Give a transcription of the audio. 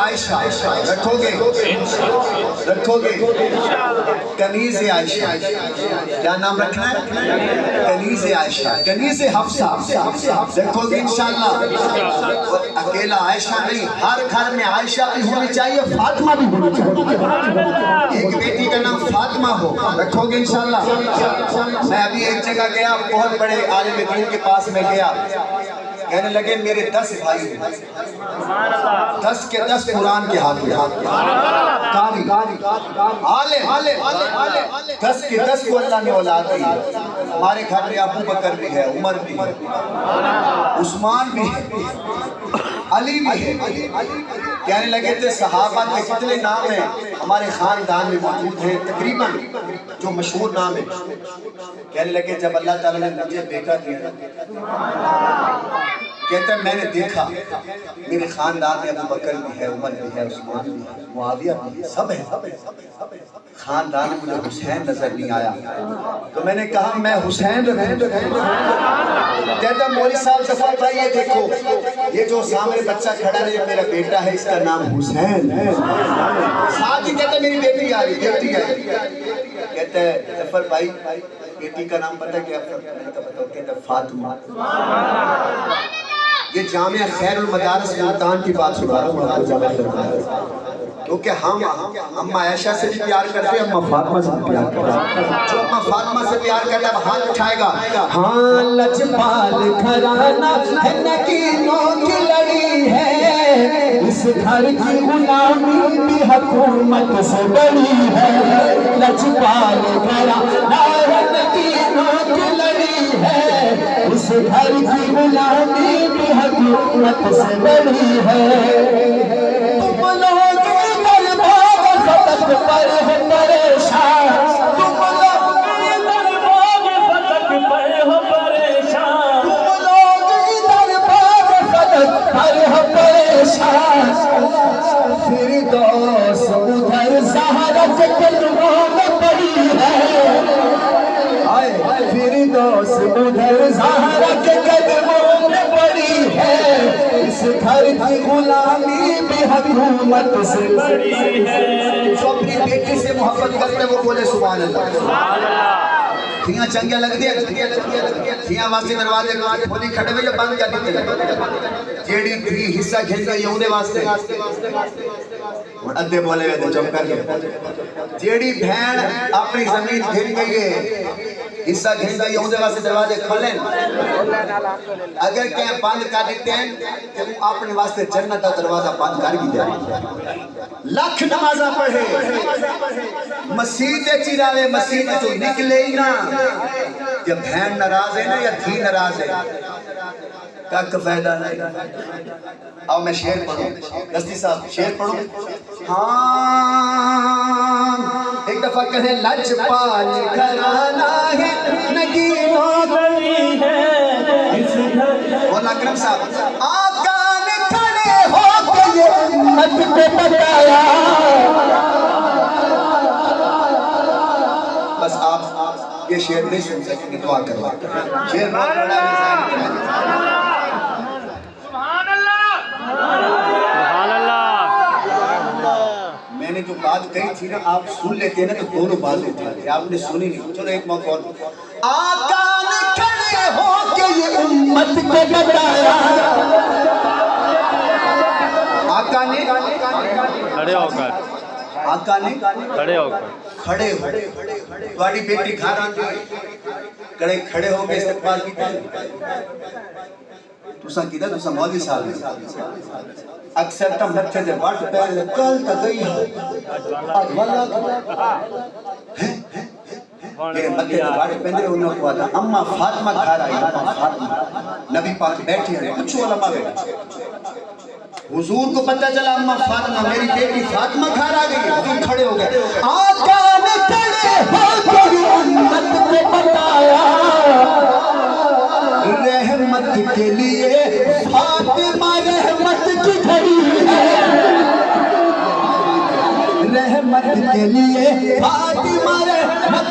عائشہ رکھو گے کنیز عائشہ کیا نام رکھنا ہے کنیز عائشہ کنیز حفصہ رکھو گے انشاءاللہ اکیلا عائشہ نہیں ہر گھر میں عائشہ بھی ہونی چاہیے فاطمہ بھی ہونی چاہیے ایک بیٹی کا نام فاطمہ ہو رکھو گے انشاءاللہ میں ابھی ایک جگہ گیا بہت بڑے عالم دین کے پاس میں گیا کہنے لگے میرے 10 بھائی 10 کے 10 قرآن کے حافظ قاری عالم 10 کے 10 کو اللہ نے اولاد دی ہمارے گھر میں ابو بکر بھی ہے عمر بھی ہے عثمان بھی ہے علی بھی ہے کہنے لگے تھے صحابہ کے کتنے نام ہیں ہمارے خاندان میں موجود ہیں تقریباً جو مشہور نام ہے کہنے لگے جب اللہ تعالیٰ نے مجھے بیٹا دیا کہتا ہے میں نے دیکھا میرے خاندان میں ابو بکر بھی ہے عمر بھی ہے عثمان بھی ہے معاویہ بھی ہے سب ہے خاندان میں مجھے حسین نظر نہیں آیا تو میں نے کہا میں حسین کہتا ہے مولوی صاحب ظفر بھائی یہ دیکھو یہ جو سامنے بچہ کھڑا ہے میرا بیٹا ہے اس کا نام حسین ہے ساتھ ہی کہتا ہے میری بیٹی آ رہی بیٹی آئی کہتا ہے ظفر بھائی بیٹی کا نام پتہ کیا کہتا ہے فاطمہ یہ جامعہ خیر المدارس ملتان کی بات سنا رہا ہوں کیونکہ ہم اماں عائشہ سے بھی پیار کرتے ہیں اماں فاطمہ سے بھی پیار کرتے ہیں جو اماں فاطمہ سے پیار کرتا ہے وہ ہاتھ اٹھائے گا ہاں لجپال گھرانہ ہے نگینوں کی لڑی ہے اس گھر کی غلامی بھی حکومت سے بڑی ہے لجپال گھرانہ ہے نگینوں کی لڑی ہے اس گھر کی غلامی بھی حکومت سے بڑی ہے تم لوگ فتح پر ہو پریشان تم لوگ دربار فتح پر ہو پریشان تم لوگ دربار فتح پر ہو پریشان فردوس ادھر زہرا کے قدموں میں پڑی ہے فردوس ادھر زہرا کے قدموں میں پڑی ہے اس گھر کی غلامی بھی حکومت سے بڑی ہے جو اپنی بیٹی سے محبت کرتے ہیں وہ بولے سبحان اللہ تھیاں چنگیاں لگ دیا تھیاں واسطے دروازے کھولی کھڑے ہوئے یا بند کر دیتے جیڑی تھی حصہ کھینچ گئی یہ انہیں واسطے ادھے بولے ہوئے تھے چپ کر گئے جیڑی بہن اپنی زمین کھینچ گئی ہے حصہ کھینچ گئی یہ انہیں واسطے دروازے کھولیں اگر کہیں بند کر دیتے ہیں کہ وہ اپنے واسطے جنت کا دروازہ بند کر بھی دیا لاکھ نمازہ پڑھے مسیح چراوے مسیح تو نکلے ہی نا کہ بہن ناراض ہے نا یا دھی ناراض ہے کک فائدہ نہیں آؤ میں شعر پڑھوں دستی صاحب شعر پڑھوں ہاں ایک دفعہ کہیں لجپال گھرانہ ہے نگینوں کی ہے مولانا اکرم صاحب آقا نے کھڑے ہو کے یہ امت کو بتایا بس آپ یہ شعر نہیں سن سکیں گے دعا کروا شعر بہت بڑا ہے میں نے جو بات کہی تھی نا آپ سن لیتے ہیں نا تو دونوں بات اٹھاتے آپ نے سنی نہیں چلو ایک موقع اور آقا نے کھڑے ہو کے یہ امت کو بتایا آقا نے کھڑے ہو کر آقا نے کھڑے ہو کر کھڑے ہو تمہاری بیٹی گھر آتی کھڑے ہو کے استقبال کی تُسا کی دا تُسا مولوی صاحب اکثر تم بچے دے واٹ پہلے کل تا گئی ہو اگوالا میرے مکے دے واٹ پہلے انہوں کو آتا اممہ فاطمہ گھر آئی اممہ فاطمہ نبی پاک بیٹھی ہیں کچھ علماء بیٹھے حضور کو پتہ چلا اممہ فاطمہ میری بیٹی فاطمہ گھر آ گئی حضور کھڑے ہو گئے آقا نے کھڑے ہو کے امت کو بتایا رحمت کے لیے فاطمہ رحمت کی گھڑی ہے رحمت کے لیے فاطمہ رحمت